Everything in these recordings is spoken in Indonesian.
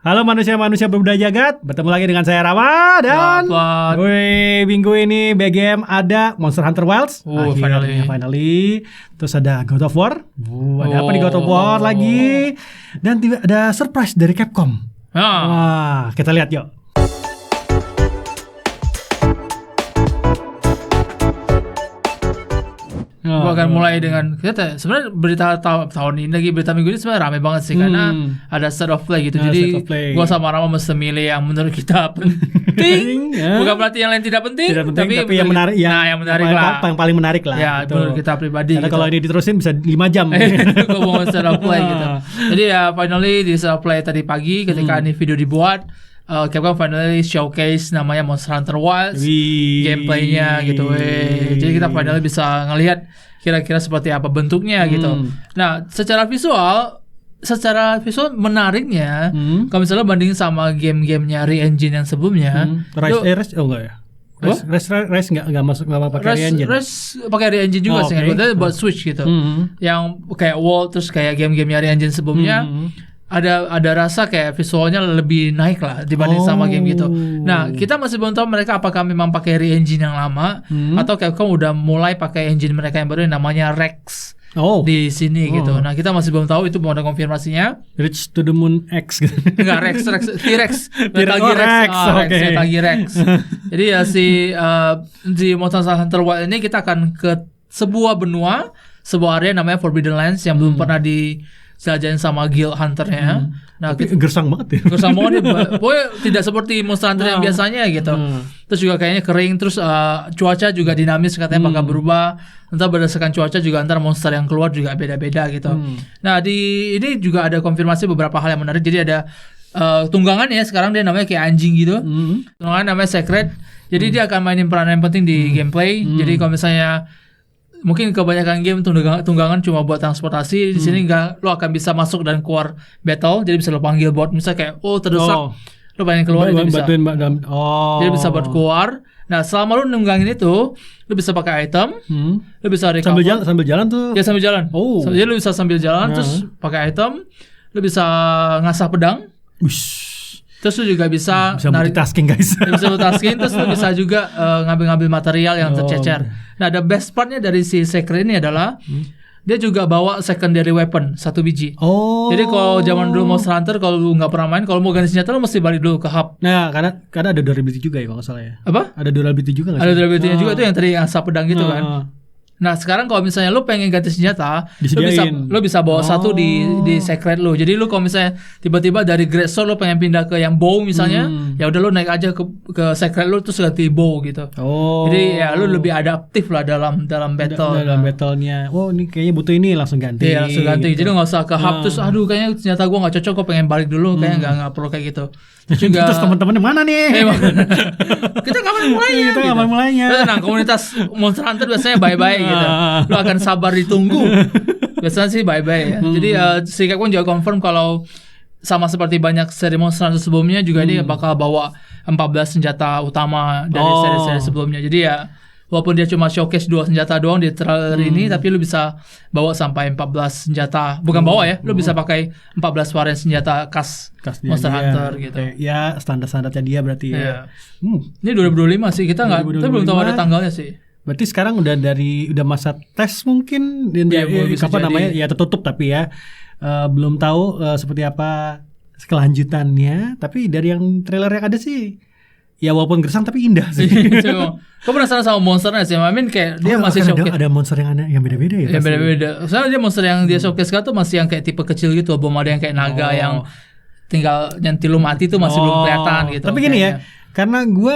Halo manusia-manusia berbudaya jagat, bertemu lagi dengan saya Rama dan minggu ini BGM ada Monster Hunter Wilds. Finally. Terus ada God of War. Ada apa di God of War lagi? Dan ada surprise dari Capcom. Wah, kita lihat yuk. Gue akan mulai dengan kita sebenarnya berita tahun ini lagi, berita minggu ini sebenarnya rame banget sih karena ada State of Play gitu. Jadi gue sama Rama mesti milih yang menurut kita penting, bukan berarti yang lain tidak penting, tapi yang menarik, yang menarik lah, yang paling menarik lah. Ya, menurut kita pribadi. Karena gitu. kalau ini diterusin bisa 5 jam. Gue mau State of Play gitu. Jadi ya finally di State of Play tadi pagi ketika ini video dibuat. Capcom finally showcase namanya Monster Hunter Wilds, gameplaynya gitu. Jadi kita finally bisa ngelihat kira-kira seperti apa bentuknya gitu. Nah, secara visual menariknya, kalau misalnya bandingin sama game-gamenya Re-Engine yang sebelumnya, Rise enggak ya? Rise nggak masuk, nggak pakai Re-Engine. Rise pakai Re-Engine juga sih, kan? Buat Switch gitu. Yang kayak World terus kayak game-gamenya Re-Engine sebelumnya. Ada rasa kayak visualnya lebih naik lah dibanding sama game gitu. Nah, kita masih belum tahu mereka apakah memang pakai Re-Engine yang lama atau Capcom udah mulai pakai engine mereka yang baru yang namanya Rex di sini gitu. Nah, kita masih belum tahu, itu belum ada konfirmasinya. Reach to the Moon X gitu. Enggak, T-Rex. Metal Gear Rex. Jadi ya di Monster Hunter Wilds ini kita akan ke sebuah benua, sebuah area namanya Forbidden Lands yang belum pernah dijelajahin sama guild hunternya. Nah, gersang banget ya. Gersang banget ya. Pokoknya tidak seperti Monster Hunter yang biasanya gitu. Terus juga kayaknya kering. Terus cuaca juga dinamis katanya bakal berubah. Entar berdasarkan cuaca juga antar monster yang keluar juga beda-beda gitu. Nah, ini juga ada konfirmasi beberapa hal yang menarik. Jadi ada tunggangan ya, sekarang dia namanya kayak anjing gitu. Tunggangan namanya Sacred. Jadi dia akan mainin peranan yang penting di gameplay. Jadi kalau misalnya mungkin kebanyakan game tunggangan cuma buat transportasi, di sini lo akan bisa masuk dan keluar battle. Jadi bisa lo panggil buat misalnya kayak terdesak, lo pengen keluar itu bisa. Jadi bisa buat keluar. Nah, selama lo nunggangin itu, lo bisa pakai item, lo bisa recover sambil jalan tuh. Ya sambil jalan. Jadi lo bisa sambil jalan terus pakai item, lo bisa ngasah pedang. Terus lu juga bisa multitasking guys. Bisa multitasking, terus lu bisa juga ngambil-ngambil material yang tercecer. Nah, the best partnya dari si Sacred ini adalah dia juga bawa secondary weapon 1 biji. Jadi kalau zaman dulu Monster Hunter, kalau lu nggak pernah main, kalau mau ganti senjata lu mesti balik dulu ke hub. Nah, karena ada durability juga ya kalau nggak salah ya. Apa? Ada durability juga nggak sih? Ada durability-nya juga tuh yang tadi asap pedang gitu kan. Nah, sekarang kalau misalnya lu pengen ganti senjata, lu bisa bawa satu di Sacred lu. Jadi lu kalau misalnya tiba-tiba dari Great Sword lu pengen pindah ke yang bow misalnya, ya udah lu naik aja ke Sacred lu terus ganti bow gitu. Jadi ya lu lebih adaptif lah dalam battle. Dalam battlenya. Ini kayaknya butuh ini, langsung ganti. Iya, langsung ganti. Gitu. Jadi nggak usah ke hub terus kayaknya senjata gua nggak cocok, gua pengen balik dulu. Kayaknya nggak perlu kayak gitu. Terus teman-teman mana nih? Kita kapan mulainya? Tenang, komunitas Monster Hunter biasanya bye-bye gitu. Lu akan sabar ditunggu. Biasanya sih bye-bye ya. Jadi si Capcom juga confirm kalau sama seperti banyak seri Monster Hunter sebelumnya juga dia bakal bawa 14 senjata utama dari seri-seri sebelumnya. Jadi ya walaupun dia cuma showcase 2 senjata doang di trailer ini, tapi lu bisa bawa sampai 14 senjata. Bukan bawa ya, lu bisa pakai 14 varian senjata khas Monster Hunter gitu. Ya, standar-standarnya dia berarti ya. Ini 2025 sih, kita belum tahu ada tanggalnya sih. Berarti sekarang udah masa tes mungkin kapan namanya ya tertutup, tapi ya belum tahu seperti apa kelanjutannya. Tapi dari yang trailer yang ada sih ya walaupun gersang tapi indah sih. Kau penasaran sama monsternya sih? I mean kayak dia masih showcase. Ada monster yang aneh, yang beda-beda ya? Yang beda-beda. Soalnya dia monster yang dia showcase kan tuh masih yang kayak tipe kecil gitu. Belum ada yang kayak naga yang tinggal nyentil lu mati tuh masih belum kelihatan gitu. Tapi gini ya, karena gue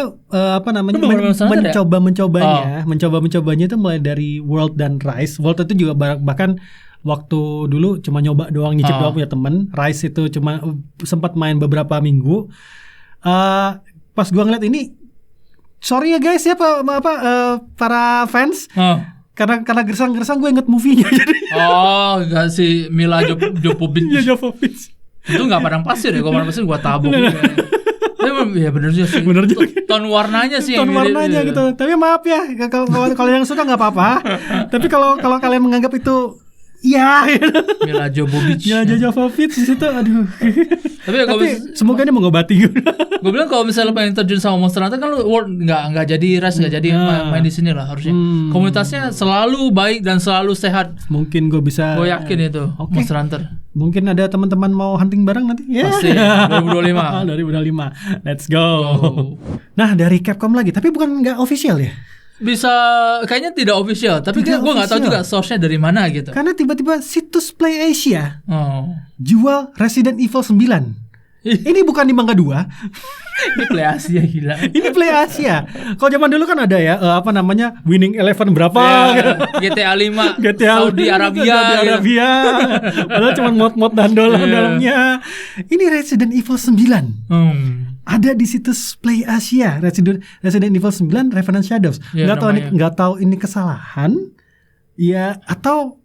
mencobanya itu mulai dari World dan Rise. World itu juga bahkan waktu dulu cuma nyoba doang, nyicip doang punya temen. Rise itu cuma sempat main beberapa minggu. Pas gue ngeliat ini, sorry ya guys ya para fans, karena gersang-gersang gue inget movie-nya jadi. Gak si Mila Jovovich. Iya, Jovovich. Itu gak padang pasir ya, kalau padang pasir gue tabok. Ya bener juga sih. Ton warnanya sih. Ton warnanya gitu. Tapi maaf ya, kalau yang suka nggak apa-apa. Tapi kalau kalian menganggap itu iya. Mila Jovovich. Ya Jovovich di situ, aduh. Tapi semoga dia mengobati. Gue bilang kalau misalnya pengen terjun sama Monster Hunter kan lu World nggak jadi Rise nggak jadi main di sini lah harusnya. Komunitasnya selalu baik dan selalu sehat. Mungkin gue bisa. Gue yakin itu Monster Hunter. Mungkin ada teman-teman mau hunting bareng nanti. Pasti 2025. 2025. Let's go. Nah dari Capcom lagi, tapi bukan nggak official ya? Bisa kayaknya tidak official, tapi gue nggak tahu juga source-nya dari mana gitu. Karena tiba-tiba situs Play Asia jual Resident Evil 9. Ini bukan di Mangga 2. Ini Play Asia gila. Ini Play Asia. Kalau zaman dulu kan ada ya Winning Eleven berapa? GTA 5 Saudi Arabia. Padahal cuma mod-mod dan dalamnya. Ini Resident Evil 9. Ada di situs Play Asia Resident Evil 9 Revenant Shadows. Nggak tahu ini kesalahan ya atau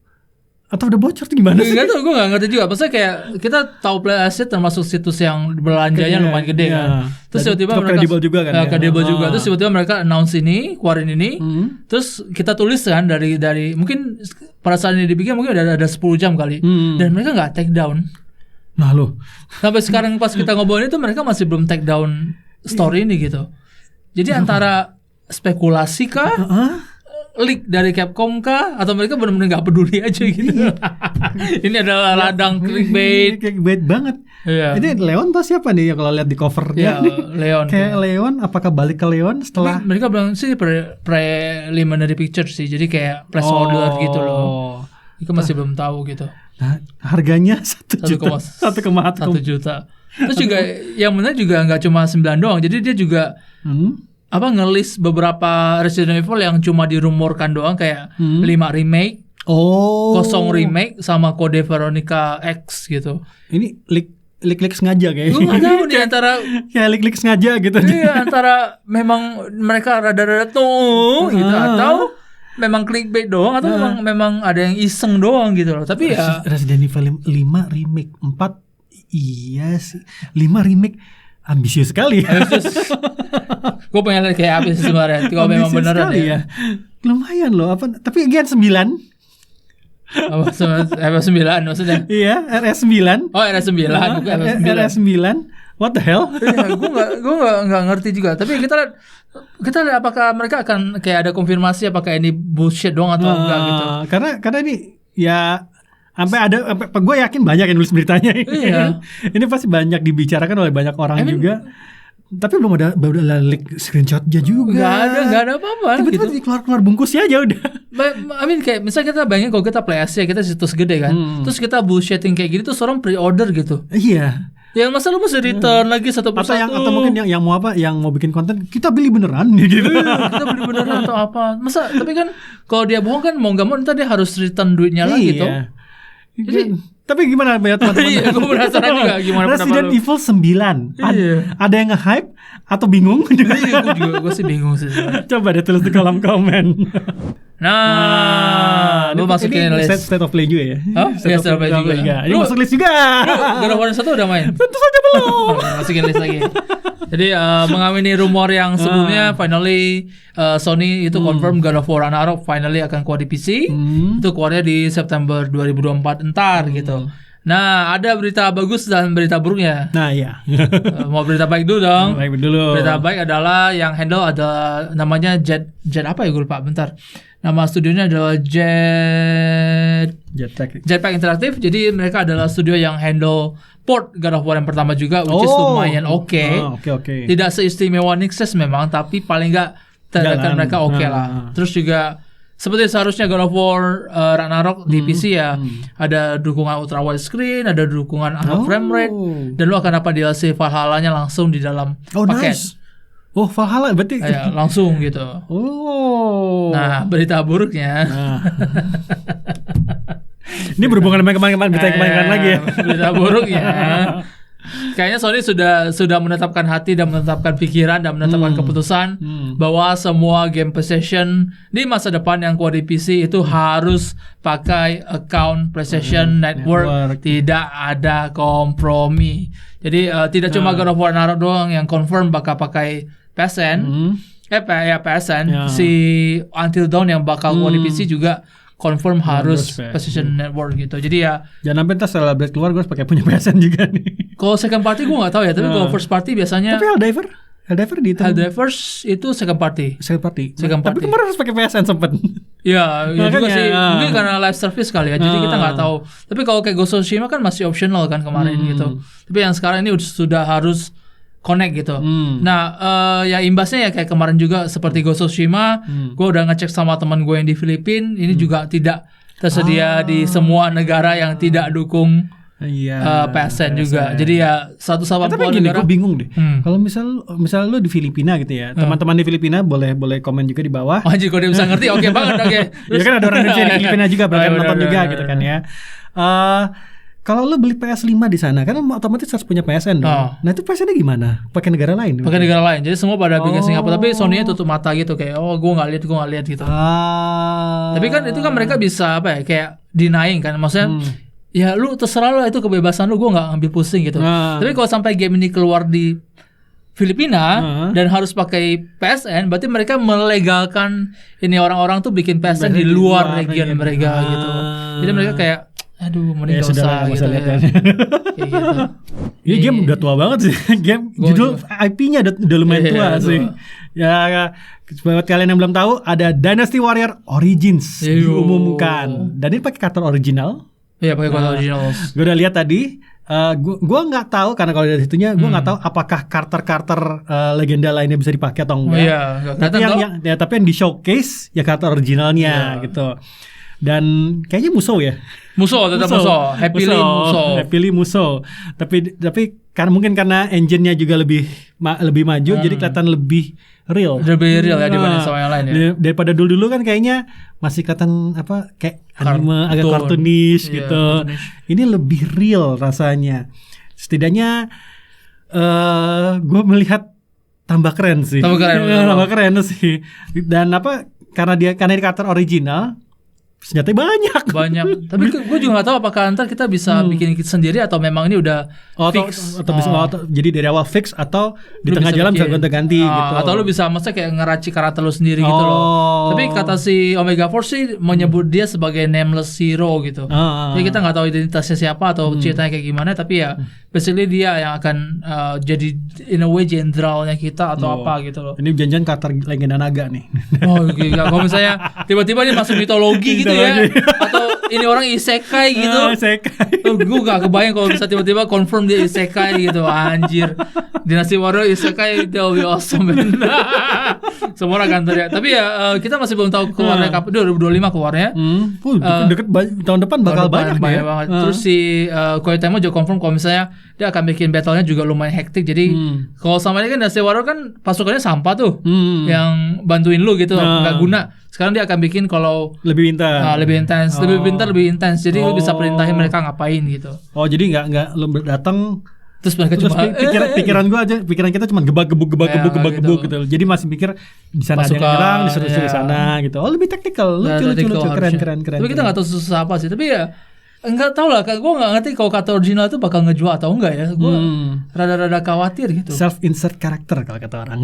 udah bocor tuh gimana sih? Nggak tahu, gue nggak ngerti juga. Maksudnya kayak kita tahu Play Asia termasuk situs yang belanjanya lumayan gede kan. Terus tiba-tiba mereka kredibel juga kan. Kredibel juga. Terus tiba-tiba mereka announce keluarin ini. Terus kita tulis kan dari mungkin pada saat ini dibikin mungkin ada 10 jam kali. Dan mereka nggak take down. Nah lo sampai sekarang pas kita ngobrolin itu mereka masih belum take down story ini gitu. Jadi antara spekulasi kah, leak dari Capcom kah, atau mereka benar-benar nggak peduli aja gitu. Ini adalah ladang clickbait. Clickbait banget. Iya. Ini Leon tuh siapa nih ya kalau lihat di covernya? Leon. Kayak Leon, apakah balik ke Leon setelah? Mereka bilang sih preliminary picture sih, jadi kayak placeholder gitu loh. Itu masih belum tahu gitu. Nah, harganya 1 juta. 1,1 juta. Terus juga yang benar juga nggak cuma 9 doang. Jadi dia juga ngelis beberapa Resident Evil yang cuma dirumorkan doang kayak 5 remake, 0 remake sama Code Veronica X gitu. Ini leak sengaja kayaknya. Gue nggak tahu nih antara kayak leak sengaja gitu. Iya, antara memang mereka rada-rada tuh gitu atau memang clickbait doang atau memang ada yang iseng doang gitu loh. Tapi ya Resident Evil 5 remake 4 iya sih. 5 remake ambisius sekali ya. Gue pengen lihat kayak apa sih sebenarnya. Kalau memang beneran ya. Lumayan loh tapi again 9. RS9 maksudnya. Iya, RS9. Oh, RS9 bukan RS9. What the hell? Iya, gue nggak ngerti juga. Tapi kita lihat apakah mereka akan kayak ada konfirmasi apakah ini bullshit doang atau enggak gitu. Karena ini ya sampai gue yakin banyak yang nulis beritanya ini. Iya. Ini pasti banyak dibicarakan oleh banyak orang juga. Tapi belum ada leak screenshotnya juga. Nggak ada apa-apa. Tiba-tiba gitu. keluar bungkusnya aja udah. Kayak misalnya kita bayangin kalau kita Play Asia, kita situs gede kan. Terus kita bullshitting kayak gitu, terus orang pre-order gitu. Iya. Yang masa lu mesti return lagi satu persatu. Atau mungkin yang mau bikin konten kita beli beneran gitu. Kita beli beneran atau apa. Masa tapi kan kalau dia bohong kan mau nggak mau ntar dia harus return duitnya lagi tuh. Jadi tapi gimana ya teman-teman? Iya, gue penasaran juga gimana Resident Evil 9. Ada yang nge-hype atau bingung? Iya, gue sih bingung sih. Coba deh tulis di kolom komen. Nah, lu masukin list. State of Play juga ya? State of Play juga. Ini masuk list juga. God of War 1 udah main? Tentu saja belum. Masukin list lagi. Jadi mengamini rumor yang sebelumnya, finally Sony itu confirm God of War Ragnarok finally akan keluar di PC. Itu keluarnya di September 2024 entar gitu. Nah, ada berita bagus dan berita buruknya. Nah, iya. Mau berita baik dulu dong. Baik dulu. Berita baik adalah yang handle ada namanya Jet apa ya, gue lupa, bentar. Nama studionya adalah Jetpack Interactive. Jadi mereka adalah studio yang handle port God of War yang pertama juga, which is lumayan oke. Tidak seistimewa Nixxes memang, tapi paling nggak terdekat mereka oke lah. Terus juga seperti seharusnya God of War Ragnarok di PC ya, ada dukungan ultra wide screen, ada dukungan frame rate, dan lu akan dapat DLC Valhalla-nya langsung di dalam paket. Nice. Oh, Valhalla berarti langsung gitu. Nah, berita buruknya. Ini berhubungan dengan kemarin lagi ya. Berita buruknya. Kayaknya Sony sudah menetapkan hati dan menetapkan pikiran dan menetapkan keputusan bahwa semua game PlayStation di masa depan yang keluar di PC itu harus pakai account PlayStation Network. Tidak ada kompromi. Jadi tidak cuma God of War Ragnarok doang yang confirm bakal pakai PSN. PSN. Si Until Dawn yang bakal keluar di PC juga confirm harus PlayStation. PlayStation Network gitu. Jadi ya Jangan sampai ntar setelah Blade keluar gue harus pakai punya PSN juga nih. kalau second party gue nggak tahu ya, tapi kalau first party biasanya Tapi Helldivers di itu. Helldivers itu second party. Second party. Second Tapi party. kemarin harus pakai PSN sempet. Ya juga Makanya, sih. Mungkin karena live service kali ya. Jadi kita nggak tahu. Tapi kalau kayak Ghost of Tsushima kan masih optional kan kemarin gitu. Tapi yang sekarang ini sudah harus connect gitu. Nah, ya imbasnya ya kayak kemarin juga seperti Ghost of Tsushima, gue udah ngecek sama teman gue yang di Filipina, ini juga tidak tersedia di semua negara yang tidak dukung PSN juga. Jadi ya 180 Tapi gini, negara. gue bingung deh. Kalau misal lu di Filipina gitu ya, teman-teman di Filipina boleh komen juga di bawah. Oh, anjir, kalau dia bisa ngerti, oke banget, oke. Ya kan ada orang Indonesia di Filipina juga bahkan Bener, nonton juga bener, gitu kan ya. Kalau lu beli PS5 di sana kan otomatis harus punya PSN dong. Nah itu PSN-nya gimana? Pakai negara lain? Pakai negara lain. Jadi semua pada bikin Singapura, tapi Sony-nya tutup mata gitu kayak gue nggak lihat gitu. Tapi kan itu kan mereka bisa apa ya, kayak denying kan, maksudnya ya lu terserah lu, itu kebebasan lu, gue nggak ngambil pusing gitu. Tapi kalau sampai game ini keluar di Filipina dan harus pakai PSN, berarti mereka melegalkan ini orang-orang tuh bikin PSN di luar region mereka gitu. Jadi mereka kayak aduh mending gak usah gitu ya. Kayak gitu. Ini game udah tua banget sih. Game judul IP-nya udah lumayan tua sih. Ya buat kalian yang belum tahu, ada Dynasty Warrior Origins diumumkan. Dan ini pakai karakter original. Iya, pakai karakter original. Gue udah lihat tadi. Gue nggak tahu karena kalau dari situnya gue nggak tahu apakah karakter legenda lainnya bisa dipakai atau enggak. Tapi tapi yang di showcase ya karakter originalnya gitu. Dan kayaknya Musou ya. Tetap Musou. Happily Musou. Tapi karena mungkin karena engine-nya juga lebih maju, jadi kelihatan lebih real. Lebih real ya dibanding sama yang lain ya. Daripada dulu kan kayaknya masih kelihatan kayak anime agak cartoonish gitu. Ini lebih real rasanya. Setidaknya gue melihat tambah keren sih. Tambah keren sih. Dan karena dia karakter original, senjatanya banyak. Tapi gue juga gak tahu apakah ntar kita bisa bikin sendiri atau memang ini udah fix. Jadi dari awal fix atau di tengah jalan bisa gonta-ganti gitu. Atau lu bisa maksudnya kayak ngeracik karakter lu sendiri gitu loh. Tapi kata si Omega Force sih menyebut dia sebagai nameless hero gitu. Jadi kita gak tahu identitasnya siapa atau ceritanya kayak gimana. Tapi ya basically dia yang akan jadi in a way jenderalnya kita atau apa gitu loh. Ini janjian karakter legenda naga nih. Gila. Kalau misalnya tiba-tiba dia masuk mitologi gitu ya, atau ini orang isekai gitu. Gue gak kebayang kalau bisa tiba-tiba confirm dia isekai gitu. Anjir, Dynasty Warrior isekai, that will be awesome. Semua orang kantor ya. Tapi ya kita masih belum tahu keluarnya kapan. 2025 keluarnya. Deket tahun depan bakal banyak banget. Terus si Koei Tecmo juga confirm kalau misalnya dia akan bikin battle-nya juga lumayan hektik. Jadi kalau sama ini kan Dynasty Warrior kan pasukannya sampah tuh, yang bantuin lu gitu, nggak guna. Sekarang dia akan bikin kalau lebih intens, lebih pintar, lebih intens. Jadi lu bisa perintahin mereka ngapain gitu. Oh, jadi nggak lu datang terus mereka cuma pikiran kita cuma gebak-gebuk gitu. Jadi masih mikir di sana ada yang nyerang, disuruh di sana gitu. Oh, lebih taktikal, lucu, keren. Tapi kita nggak tahu susah apa sih. Tapi ya enggak tahu lah, gue nggak ngerti kalau kata original itu bakal ngejual atau enggak ya. Gue rada-rada khawatir gitu. Self-insert karakter kalau kata orang.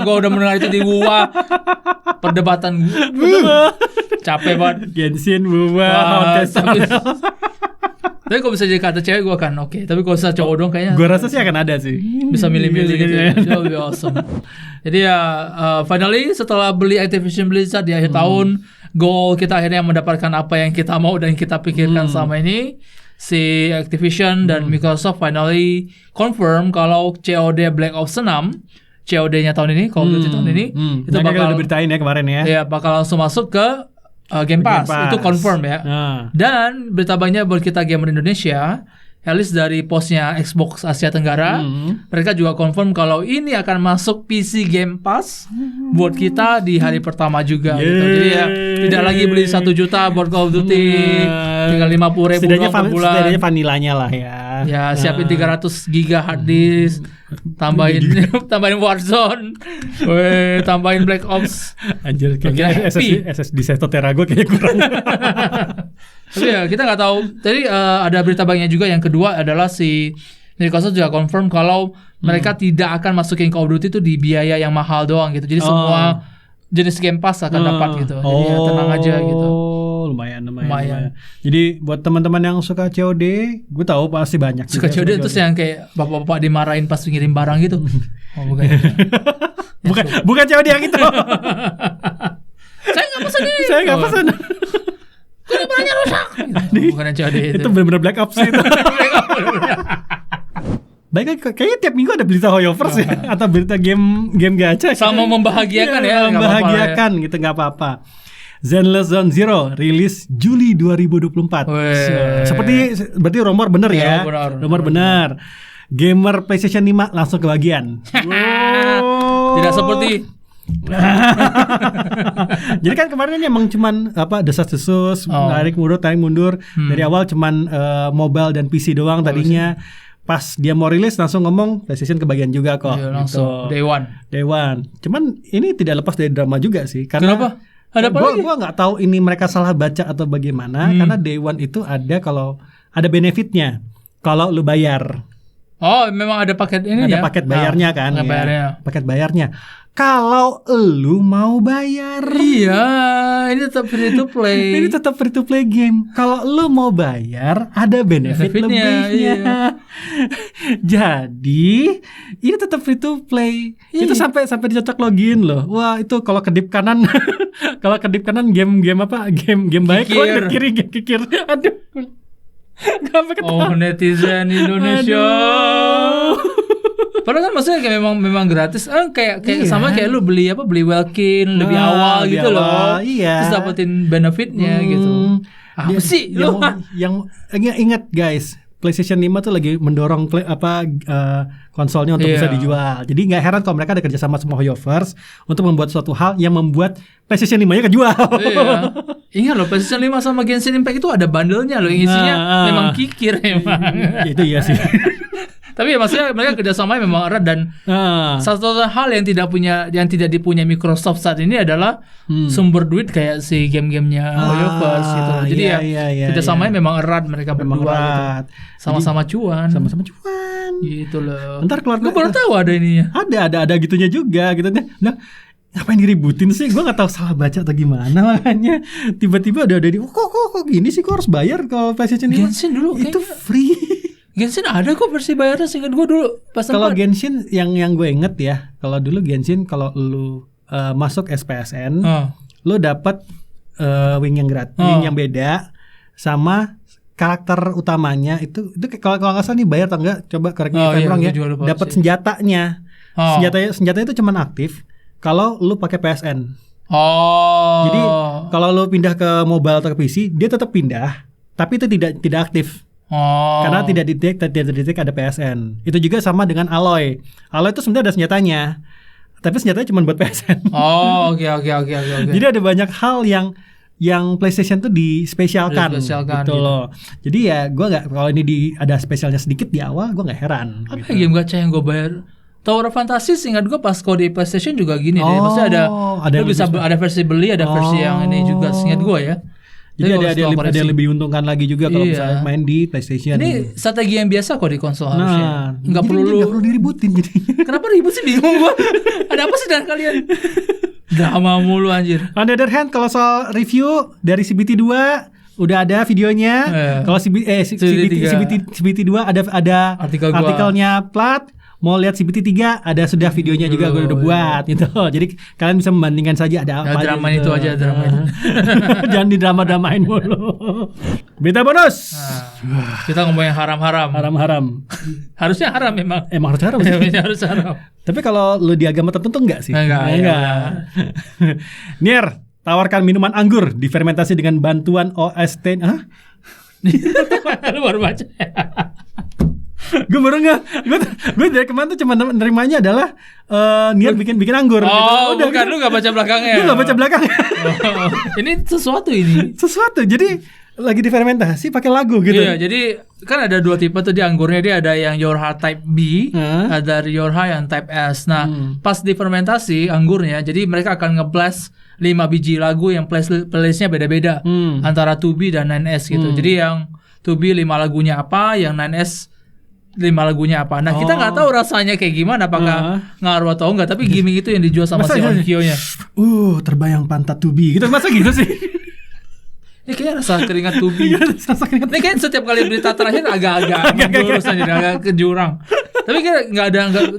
Gue udah mendengar itu di WoW, perdebatan capek banget. Genshin, WoW, tapi kalau bisa jadi kata cewek gue akan oke. Tapi kalau bisa cowok dong kayaknya gue rasa sih akan ada sih. Bisa milih-milih gitu ya. Itu lebih awesome. Jadi ya finally setelah beli Activision Blizzard di akhir tahun, goal kita akhirnya mendapatkan apa yang kita mau dan kita pikirkan selama ini. Si Activision dan Microsoft finally confirm kalau COD Black Ops 6, COD-nya tahun ini, Call of Duty tahun ini, itu bakal diberitain ya kemarin ya. Ya, bakal langsung masuk ke Game Pass. Itu confirm ya. Dan berita baiknya buat kita gamer Indonesia, at least dari postnya Xbox Asia Tenggara, mereka juga confirm kalau ini akan masuk PC Game Pass buat kita di hari pertama juga gitu. Jadi ya tidak lagi beli 1 juta buat Call of Duty, tinggal 50.000 per bulan. Setidaknya vanilanya lah ya. Ya siapin 300 giga hard disk, tambahin Warzone, tambahin Black Ops. Anjir, kayaknya SSD Seto Tera gue kayaknya kurang. Tapi ya kita nggak tahu. Jadi ada berita baiknya juga, yang kedua adalah si Microsoft juga confirm kalau mereka tidak akan masukin Call of Duty itu di biaya yang mahal doang gitu. Jadi semua jenis Game Pass akan dapat gitu. Jadi ya tenang aja gitu. Lumayan. Jadi buat teman-teman yang suka COD, gue tahu pasti banyak. Suka COD terus yang kayak bapak-bapak dimarahin pas ngirim barang gitu. Oh bukan. bukan COD yang itu. Saya nggak pesan ini. Saya nggak pesan. Kok barangnya rusak? Bukan yang COD itu. Itu benar-benar Black Ops itu. Baik, kayaknya tiap minggu ada berita Hoyoverse ya, atau berita game gacha. Sama membahagiakan ya. Membahagiakan gitu, nggak apa-apa. Zenless Zone Zero rilis Juli 2024. Seperti berarti rumor bener ya. Rumor bener. Gamer PlayStation 5 langsung kebagian. Tidak seperti jadi kan kemarin emang cuman desas-desus, tarik mundur dari awal cuman mobile dan PC doang tadinya. Pas dia mau rilis langsung ngomong PlayStation kebagian juga kok. Iya, langsung gitu. Day one. Cuman ini tidak lepas dari drama juga sih. Karena kenapa? Ada apa lagi? Gua nggak tahu ini mereka salah baca atau bagaimana. Karena Day One itu ada kalau ada benefitnya kalau lu bayar. Oh, memang ada paket ini ya? Ada paket bayarnya kan? Paket bayarnya. Kalau lu mau bayar, iya, ini tetap free to play. Ini tetap free to play game. Kalau lu mau bayar, ada benefit lebihnya. Iya. Jadi ini tetap free to play. Iya. Itu sampai dicocok login loh. Wah, itu kalau kedip kanan, game apa? Game baik, kalau kiri game kikir. Aduh. Oh, netizen Indonesia. Padahal kan maksudnya kayak memang gratis. Kayak sama kayak lu beli Welkin lebih awal gitu loh. Iya. Terus dapetin benefitnya gitu. Apa sih lu? Yang ingat guys, PlayStation 5 tuh lagi mendorong konsolnya untuk bisa dijual. Jadi nggak heran kalau mereka ada kerjasama sama Hoyoverse untuk membuat suatu hal yang membuat PlayStation 5-nya kejual. Iya. Ingat loh, PlayStation 5 sama Genshin Impact itu ada bundle-nya loh, isinya memang kikir emang. Itu iya sih. Tapi ya maksudnya mereka kerjasamanya memang erat dan satu hal yang tidak dipunya Microsoft saat ini adalah sumber duit kayak si game-gamenya Hoyoverse gitu. Jadi kerjasamanya memang erat mereka berdua gitu. Sama-sama cuan. Gitu loh. Ntar keluar. Gue baru tahu ada ininya. Ada gitunya juga gitu. Nah, ngapain diributin sih? Gue nggak tahu salah baca atau gimana, makanya tiba-tiba ada di kok gini sih, kok harus bayar kalau PlayStation 5? Genshin dulu itu free. Genshin ada kok versi bayarnya, seingat gue dulu pas kalau Genshin yang gue inget ya, kalau dulu Genshin kalau lu masuk SPSN, lu dapat wing yang gratis, wing yang beda sama karakter utamanya itu kalau nggak salah nih bayar atau enggak, coba correct me if I'm wrong ya. Dapat senjatanya. Senjatanya itu cuma aktif kalau lu pakai PSN. Jadi kalau lu pindah ke mobile atau ke PC, dia tetap pindah, tapi itu tidak aktif. Karena tidak didetek ada PSN. Itu juga sama dengan Aloy. Aloy itu sebenarnya ada senjatanya, tapi senjatanya cuma buat PSN. Oke. Jadi ada banyak hal yang PlayStation tuh dispesialkan gitu loh. Jadi ya gue nggak, kalau ini ada spesialnya sedikit di awal, gue nggak heran. Apa game gacha yang gue bayar? Tower of Fantasy, ingat gue pas kode PlayStation juga gini deh. Maksudnya ada bisa ada versi beli, ada versi yang ini juga, ingat gue ya. Jadi ada lebih diuntungkan lagi juga kalau misalnya main di PlayStation. Ini strategi yang biasa kok di konsol harusnya. Nggak perlu diributin jadi. Kenapa ribut sih, bingung gua. Ada apa sih dengan kalian? Drama mulu anjir. On the other hand, kalau soal review dari CBT 2 udah ada videonya. Kalau CBT 2 ada artikelnya plat. Mau lihat CBT 3 ada sudah videonya juga gue udah buat gitu. Jadi kalian bisa membandingkan saja ada apa drama gitu. Itu aja drama itu. Jangan didrama-dramain mulu. Berita bonus. Kita ngomongin haram-haram. Harusnya haram memang. Emang harus haram sih. Harus haram. Tapi kalau lu di agama tertentu enggak sih? Enggak. Nier tawarkan minuman anggur difermentasi dengan bantuan OST. Lu baru baca. Gue baru gue dari kemarin tuh cuma nerimanya adalah Nier bikin anggur. Udah, bukan gitu. Lu nggak baca belakangnya. Gue nggak baca belakangnya. Ini sesuatu jadi lagi difermentasi pakai lagu gitu. Iya, jadi kan ada dua tipe tuh di anggurnya. Dia ada yang Yorha type B, ada Yorha yang type S. Nah, pas difermentasi anggurnya, jadi mereka akan nge-blast 5 biji lagu yang playlistnya beda-beda antara 2B dan 9S gitu. Jadi yang 2B 5 lagunya apa, yang 9S 5 lagunya apa. Nah, kita nggak tahu rasanya kayak gimana, apakah ngaruh atau enggak, tapi gimmick itu yang dijual sama si Onkyo-nya. Terbayang pantat tubi gitu, masa gitu sih? Ini kayaknya rasa keringat tubi. Ini kayak setiap kali berita terakhir agak-agak menjurus aja, agak ke jurang. Tapi kayak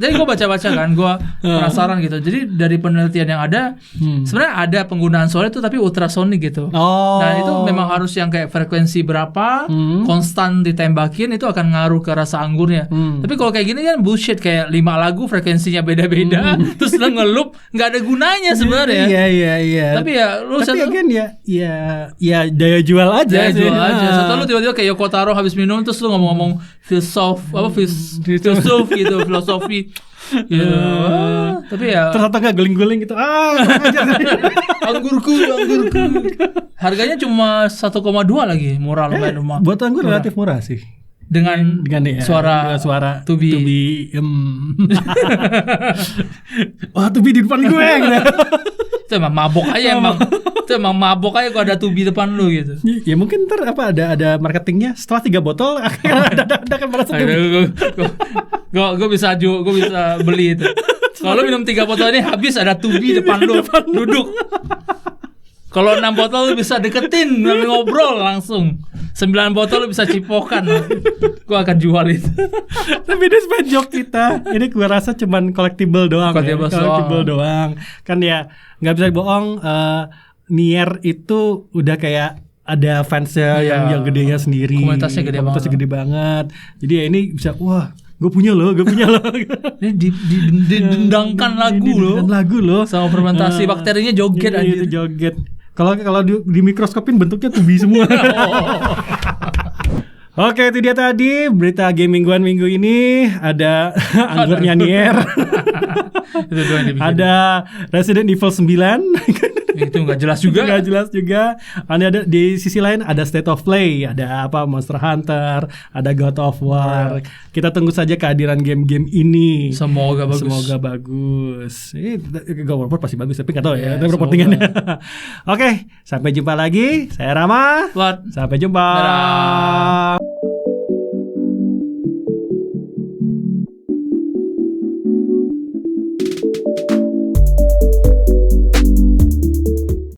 jadi gue baca-baca kan, gue penasaran gitu. Jadi dari penelitian yang ada, sebenarnya ada penggunaan suara itu tapi ultrasonik gitu. Nah itu memang harus yang kayak frekuensi berapa, konstan ditembakin, itu akan ngaruh ke rasa anggurnya. Tapi kalau kayak gini kan bullshit, kayak 5 lagu frekuensinya beda-beda, terus lo ngelup, nggak ada gunanya sebenarnya. Iya. Tapi ya lu kan ya daya jual aja. Daya jual aja. Setelah lu tiba-tiba kayak Yoko Taro habis minum terus lu ngomong filosofi gitu. Tapi ya terus atau enggak guling-guling gitu. Anggurku. Harganya cuma 1,2 lagi, murah lumayan rumah. Buat anggur relatif murah sih. Dengan suara tubi. Wah, tubi di depan gue gitu. Itu emang mabok aja kalau ada tubi depan lu gitu. Ya mungkin ntar ada marketingnya, setelah 3 botol ada kan merasa tubi. Gue bisa beli itu. Kalau minum 3 botol ini habis ada tubi depan lu duduk. Kalau 6 botol lu bisa deketin, ngobrol langsung. 9 botol lu bisa cipokan. Gua akan jual itu. Tapi ini sebenarnya joke kita. Ini gua rasa cuman collectible doang. Collectible doang. Kan ya nggak bisa bohong. Nier itu udah kayak ada fansnya yang gedenya sendiri. Komunitasnya gede banget. Jadi ya ini bisa gue punya loh. Ini didendangkan lagu loh. Sama fermentasi bakterinya joget aja. Itu joget. Kalau di mikroskopin bentuknya tubi semua. Oke, itu dia tadi berita game mingguan minggu ini. Ada anggurnya Nier. Ada Resident Evil 9. Itu nggak jelas juga. Ada di sisi lain ada State of Play, ada Monster Hunter, ada God of War. Kita tunggu saja kehadiran game-game ini. Semoga bagus. God of War pasti bagus, tapi nggak tahu ya. Tapi pertandingannya. Oke, sampai jumpa lagi. Saya Rama. Sampai jumpa. Dadah.